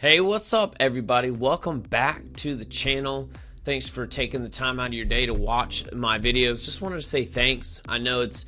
Hey, what's up everybody? Welcome back to the channel. Thanks for taking the time out of your day to watch my videos. Just wanted to say thanks. I know it's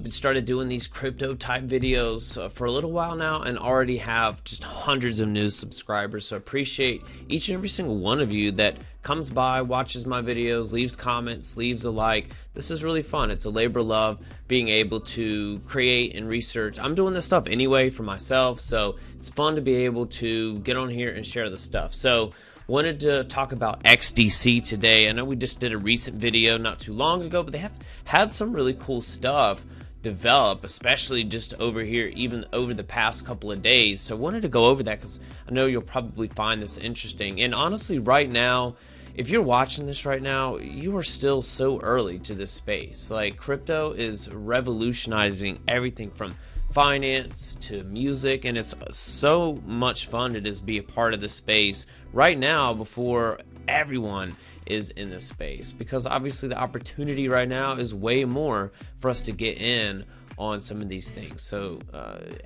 started doing these crypto type videos for a little while now and already have just hundreds of new subscribers. So appreciate each and every single one of you that comes by, watches my videos, leaves comments, leaves a like. This is really fun. It's a labor of love being able to create and research. I'm doing this stuff anyway for myself, so it's fun to be able to get on here and share the stuff. So wanted to talk about XDC today. I know we just did a recent video not too long ago, but they have had some really cool stuff develop, especially just over here, even over the past couple of days. So I wanted to go over that because I know you'll probably find this interesting. And honestly, right now, if you're watching this right now, you are still so early to this space. Like, crypto is revolutionizing everything from finance to music, and it's so much fun to just be a part of the space right now before everyone is in this space, because obviously the opportunity right now is way more for us to get in on some of these things. So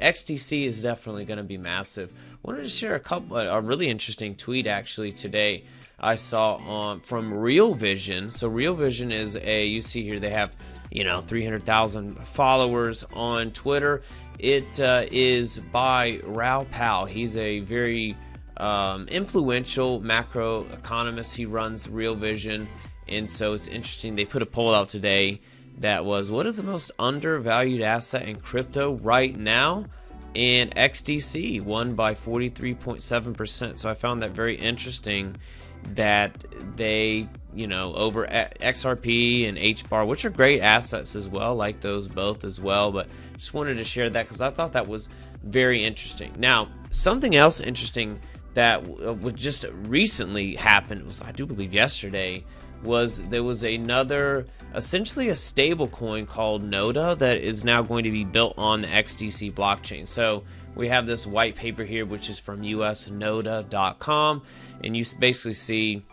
XDC is definitely going to be massive. Wanted to share a really interesting tweet actually today I saw from Real Vision. So Real Vision is you see here they have 300,000 followers on Twitter. It is by Raoul Pal. He's a very influential macro economist. He runs Real Vision, and so it's interesting. They put a poll out today that was, what is the most undervalued asset in crypto right now? And XDC won by 43.7%. So I found that very interesting that they, over XRP and HBAR, which are great assets as well, like those both as well, but just wanted to share that because I thought that was very interesting. Now, something else interesting that just recently happened was, I do believe yesterday, was there was another, essentially a stable coin called Noda that is now going to be built on the XDC blockchain. So we have this white paper here, which is from usnoda.com, and you basically see,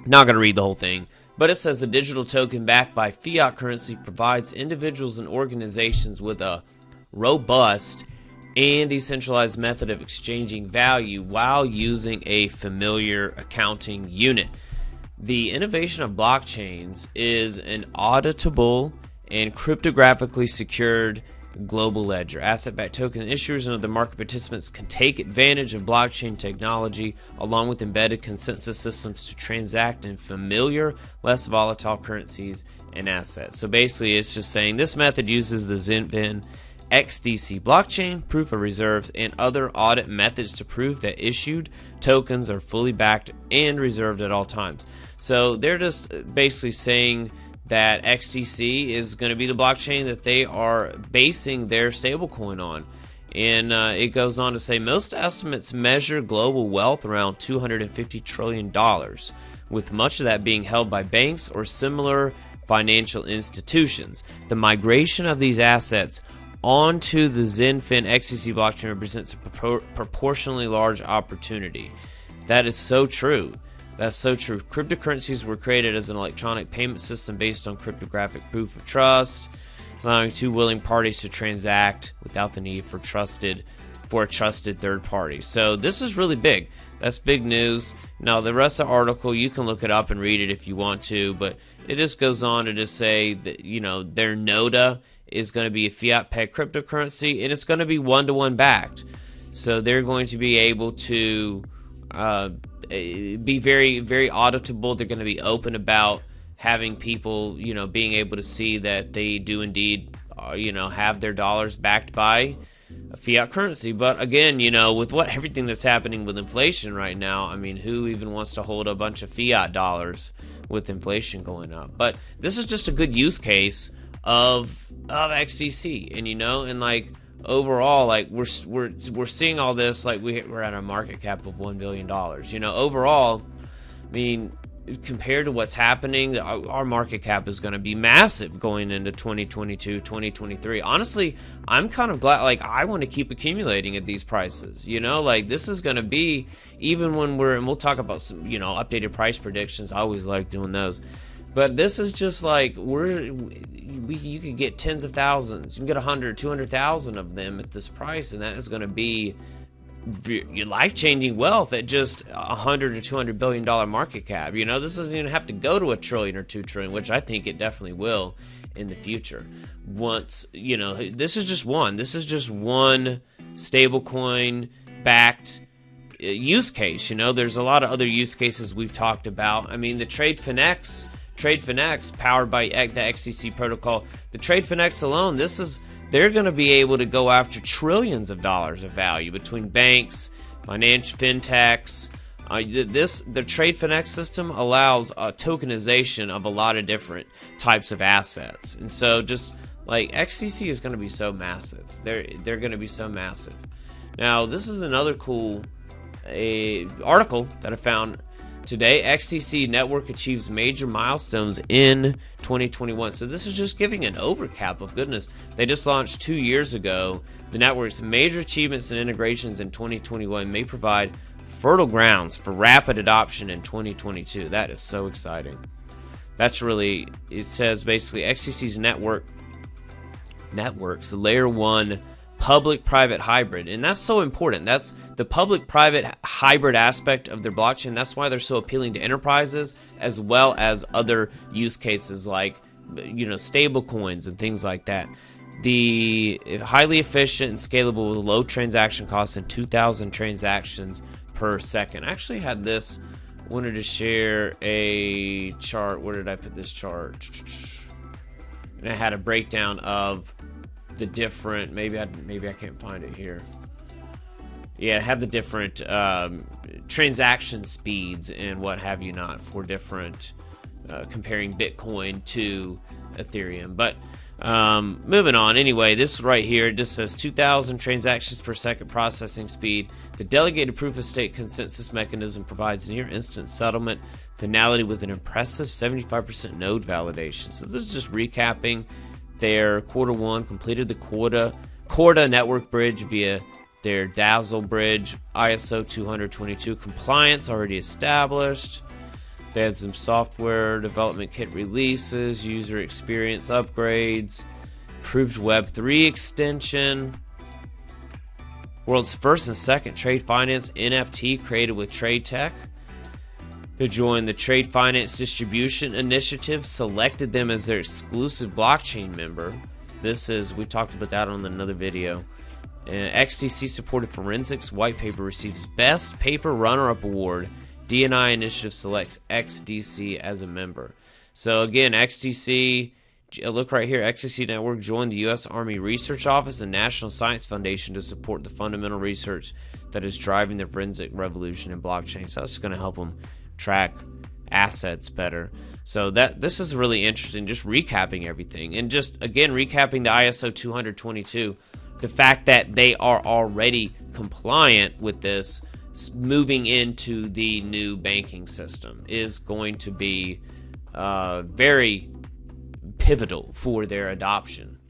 not going to read the whole thing, but it says the digital token backed by fiat currency provides individuals and organizations with a robust and decentralized method of exchanging value while using a familiar accounting unit. The innovation of blockchains is an auditable and cryptographically secured global ledger. Asset-backed token issuers and other market participants can take advantage of blockchain technology along with embedded consensus systems to transact in familiar, less volatile currencies and assets. So basically, it's just saying this method uses the XDC XDC blockchain, proof of reserves, and other audit methods to prove that issued tokens are fully backed and reserved at all times. So they're just basically saying that XDC is going to be the blockchain that they are basing their stablecoin on. And it goes on to say most estimates measure global wealth around $250 trillion, with much of that being held by banks or similar financial institutions. The migration of these assets onto the XinFin XDC blockchain represents a proportionally large opportunity. That is so true. That's so true. Cryptocurrencies were created as an electronic payment system based on cryptographic proof of trust, allowing two willing parties to transact without the need for a trusted third party. So this is really big. That's big news. Now, the rest of the article, you can look it up and read it if you want to, but it just goes on to just say that, their Noda is going to be a fiat-pegged cryptocurrency, and it's going to be one-to-one backed. So they're going to be able to be very, very auditable. They're going to be open about having people, being able to see that they do indeed, have their dollars backed by a fiat currency. But again, with everything that's happening with inflation right now, I mean, who even wants to hold a bunch of fiat dollars with inflation going up? But this is just a good use case of XDC, and like overall, like we're seeing all this, like we're at a market cap of $1 billion. Overall, I mean, compared to what's happening, our market cap is going to be massive going into 2022, 2023. Honestly, I'm kind of glad. Like, I want to keep accumulating at these prices. Like this is going to be, even when and we'll talk about some, updated price predictions. I always like doing those. But this is just like, you could get tens of thousands. You can get 100, 200,000 of them at this price, and that is going to be life-changing wealth at just $100 or $200 billion market cap. You know, this doesn't even have to go to $1 trillion or $2 trillion, which I think it definitely will in the future. Once, you know, this is just one stablecoin backed use case. You know, there's a lot of other use cases we've talked about. I mean, the TradeFinex powered by the XDC protocol, the TradeFinex alone, they're going to be able to go after trillions of dollars of value between banks, financial fintechs. The TradeFinex system allows tokenization of a lot of different types of assets, and so just like XDC is going to be so massive. They're going to be so massive. Now, this is another cool article that I found today. XDC Network achieves major milestones in 2021. So this is just giving an overcap of goodness. They just launched 2 years ago. The network's major achievements and integrations in 2021 may provide fertile grounds for rapid adoption in 2022. That is so exciting. That's really, it says basically XDC's networks layer 1 public-private hybrid, and that's so important. That's the public-private hybrid aspect of their blockchain. That's why they're so appealing to enterprises as well as other use cases like, you know, stable coins and things like that. The highly efficient and scalable with low transaction costs and 2,000 transactions per second. I actually had this, wanted to share a chart. Where did I put this chart? And I had a breakdown of the different, maybe I can't find it here. Yeah, it had the different transaction speeds and what have you not for different comparing Bitcoin to Ethereum. But moving on, anyway, this right here, it just says 2,000 transactions per second processing speed. The delegated proof of stake consensus mechanism provides near instant settlement finality with an impressive 75% node validation. So this is just recapping their Q1, completed the Corda network bridge via their Dazzle bridge, ISO 20022 compliance already established. They had some software development kit releases, user experience upgrades, improved Web3 extension, world's first and second trade finance NFT created with Trade Tech. They joined the Trade Finance Distribution Initiative, selected them as their exclusive blockchain member. This is, we talked about that on another video. XDC supported forensics white paper receives Best Paper Runner-Up Award. DNI Initiative selects XDC as a member. So again, XDC, look right here, XDC Network joined the U.S. Army Research Office and National Science Foundation to support the fundamental research that is driving the forensic revolution in blockchain. So that's going to help them track assets better. So this is really interesting, just recapping everything, and just again recapping the ISO 20022, the fact that they are already compliant with this, moving into the new banking system is going to be very pivotal for their adoption.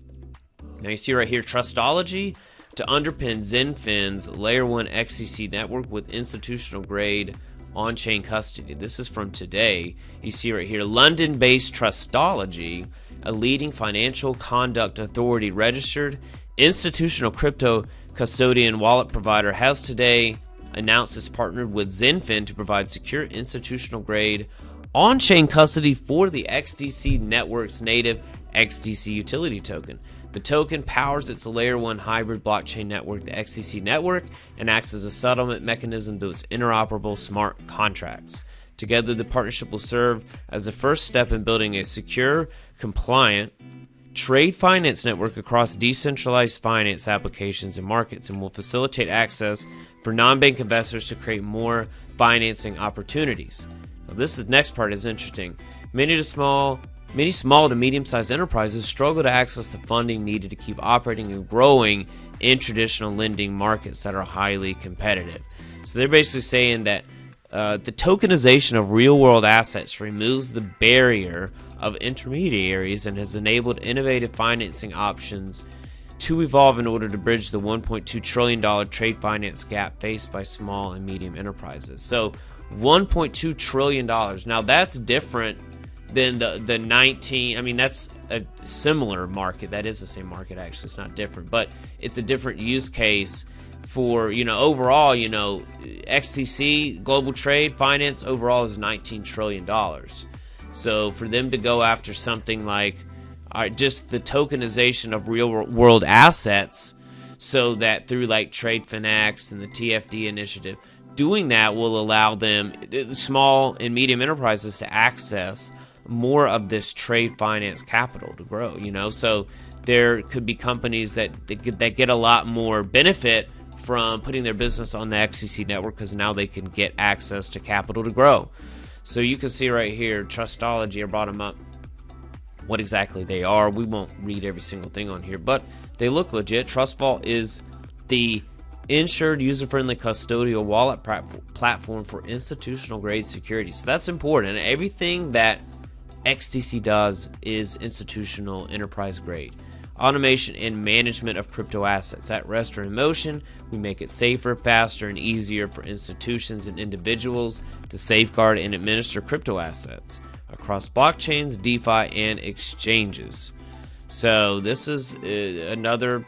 Now you see right here, Trustology to underpin ZenFin's layer 1 XDC network with institutional grade on-chain custody. This is from today. You see right here, London-based Trustology, a leading financial conduct authority registered institutional crypto custodian wallet provider, has today announced it's partnered with ZenFin to provide secure institutional grade on-chain custody for the XDC network's native XDC utility token. The token powers its layer 1 hybrid blockchain network, the XDC network, and acts as a settlement mechanism to its interoperable smart contracts. Together, the partnership will serve as the first step in building a secure, compliant trade finance network across decentralized finance applications and markets, and will facilitate access for non-bank investors to create more financing opportunities. Now, the next part is interesting. Many small to medium-sized enterprises struggle to access the funding needed to keep operating and growing in traditional lending markets that are highly competitive. So they're basically saying that the tokenization of real-world assets removes the barrier of intermediaries and has enabled innovative financing options to evolve in order to bridge the $1.2 trillion trade finance gap faced by small and medium enterprises. So $1.2 trillion. Now that's different than the 19, I mean, that's a similar market. That is the same market, actually. It's not different, but it's a different use case for, overall, XDC global trade finance overall is $19 trillion. So for them to go after something like just the tokenization of real world assets, so that through like Trade Finex and the TFD initiative, doing that will allow them, small and medium enterprises, to access more of this trade finance capital to grow, so there could be companies that get a lot more benefit from putting their business on the XDC network, because now they can get access to capital to grow. So you can see right here, Trustology, I brought them up, what exactly they are. We won't read every single thing on here, but they look legit. Trustful is the insured, user-friendly custodial wallet platform for institutional grade security. So that's important. Everything that XDC does is institutional, enterprise grade. Automation and management of crypto assets at rest or in motion. We make it safer, faster, and easier for institutions and individuals to safeguard and administer crypto assets across blockchains, DeFi, and exchanges. So this is another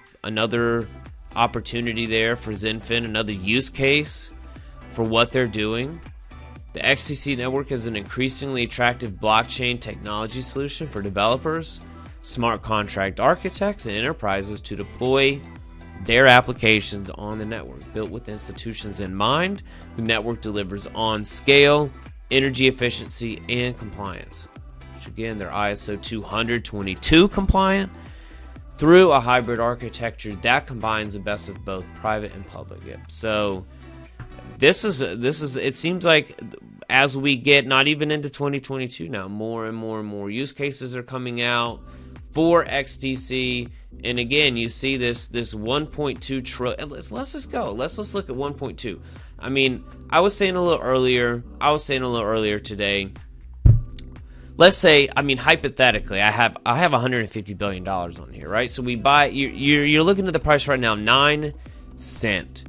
opportunity there for Zenfin, another use case for what they're doing. The XDC network is an increasingly attractive blockchain technology solution for developers, smart contract architects, and enterprises to deploy their applications on the network. Built with institutions in mind, the network delivers on scale, energy efficiency, and compliance, which again, they're ISO 20022 compliant, through a hybrid architecture that combines the best of both private and public. Yep. So this is it seems like as we get not even into 2022 now, more and more use cases are coming out for XDC. And again, you see this 1.2 trillion. Let's just go. Let's look at 1.2. I mean, I was saying a little earlier today. Let's say, I mean, hypothetically, I have $150 billion on here, right? So we buy. You're looking at the price right now, 9 cent.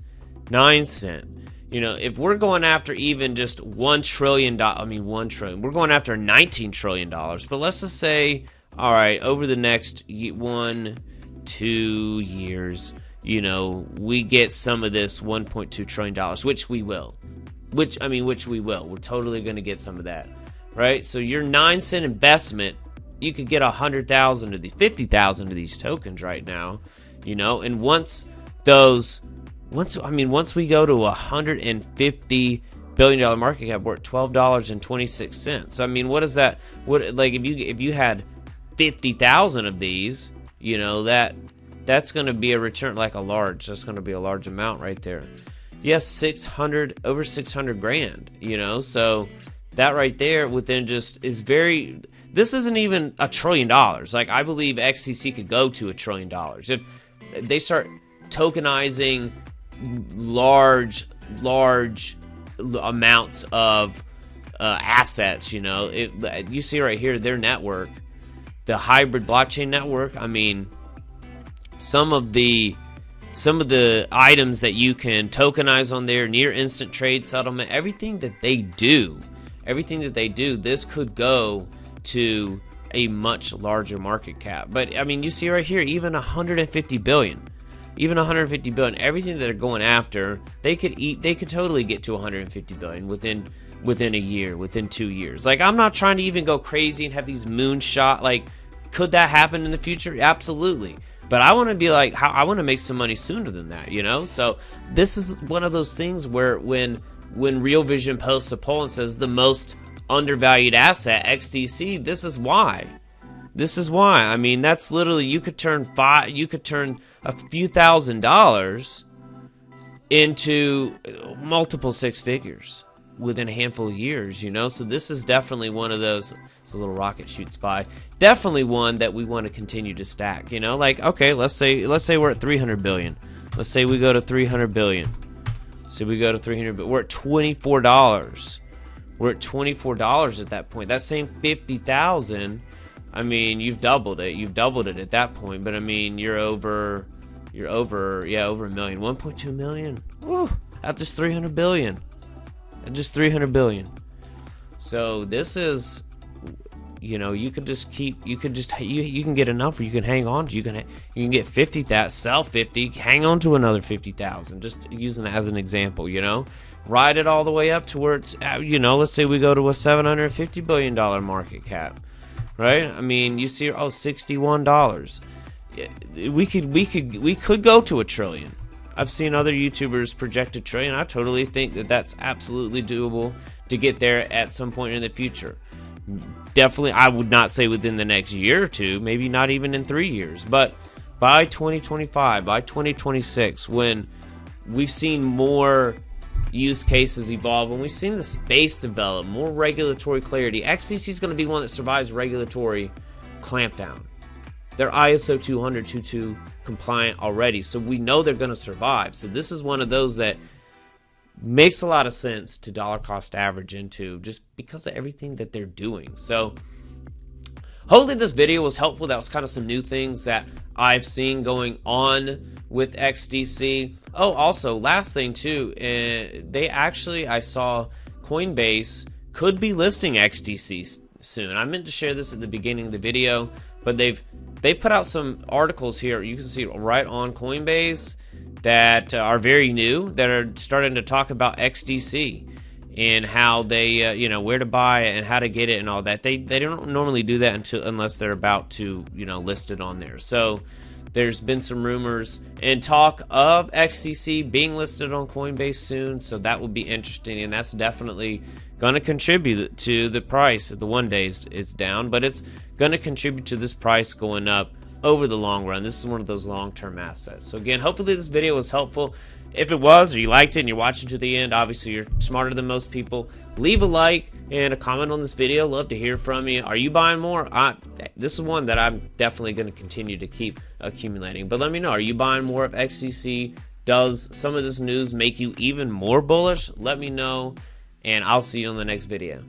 If we're going after even just $1 trillion, $1 trillion. We're going after $19 trillion. But let's just say, all right, over the next 1-2 years, we get some of this $1.2 trillion, which we will. Which we will. We're totally going to get some of that. Right, so your 9 cent investment, you could get 100,000 of these, 50,000 of these tokens right now, And once we go to $150 billion market cap, we're at $12.26. So I mean, what is that? What, like, if you had 50,000 of these, that's going to be a return That's going to be a large amount right there. Yes, over 600 grand. So. That right there within just is very. This isn't even $1 trillion. Like, I believe XCC could go to $1 trillion if they start tokenizing large amounts of assets. You see right here their network, the hybrid blockchain network. I mean, some of the items that you can tokenize on there, near instant trade settlement, everything that they do, this could go to a much larger market cap. But I mean, you see right here, even 150 billion, everything that they're going after, they could totally get to 150 billion within a year, within 2 years. Like, I'm not trying to even go crazy and have these moonshot, like, could that happen in the future? Absolutely. But I want to be like, I want to make some money sooner than that, So this is one of those things where when Real Vision posts a poll and says the most undervalued asset, XDC, this is why. I mean, that's literally, you could turn a few $1,000s into multiple six figures within a handful of years, So this is definitely one of those. It's a little rocket shoot spy. Definitely one that we want to continue to stack. Like, okay, let's say we're at 300 billion. Let's say we go to 300 billion. So we go to 300, but we're at $24. We're at $24 at that point. That same 50,000, I mean, you've doubled it. You've doubled it at that point. But I mean, you're over over $1 million, 1.2 million. Woo! At just 300 billion. So this is You know, you can get enough where you can hang on to. You can get 50,000, sell 50, hang on to another 50,000. Just using that as an example, you know, ride it all the way up to where it's, you know, let's say we go to a $750 billion market cap, right? I mean, you see, oh, $61. We could go to $1 trillion. I've seen other YouTubers project $1 trillion. I totally think that that's absolutely doable to get there at some point in the future. Definitely, I would not say within the next year or two, maybe not even in 3 years, but by 2025, by 2026, when we've seen more use cases evolve, when we've seen the space develop, more regulatory clarity, XDC is going to be one that survives regulatory clampdown. They're ISO 200.2.2 compliant already, so we know they're going to survive. So this is one of those that makes a lot of sense to dollar cost average into, just because of everything that they're doing. So hopefully this video was helpful. That was kind of some new things that I've seen going on with XDC. Oh, also, last thing too, I saw Coinbase could be listing XDC soon. I meant to share this at the beginning of the video, but they put out some articles here. You can see right on Coinbase that are very new, that are starting to talk about XDC and how they, you know, where to buy it and how to get it and all that. They don't normally do that unless they're about to, you know, list it on there. So there's been some rumors and talk of XDC being listed on Coinbase soon. So that will be interesting, and that's definitely going to contribute to the price. The one day it's down, but it's going to contribute to this price going up over the long run. This is one of those long-term assets. So again, hopefully this video was helpful. If it was, or you liked it and you're watching to the end, obviously you're smarter than most people. Leave a like and a comment on this video. Love to hear from you. Are you buying more? This is one that I'm definitely going to continue to keep accumulating. But let me know, are you buying more of XDC? Does some of this news make you even more bullish? Let me know, and I'll see you on the next video.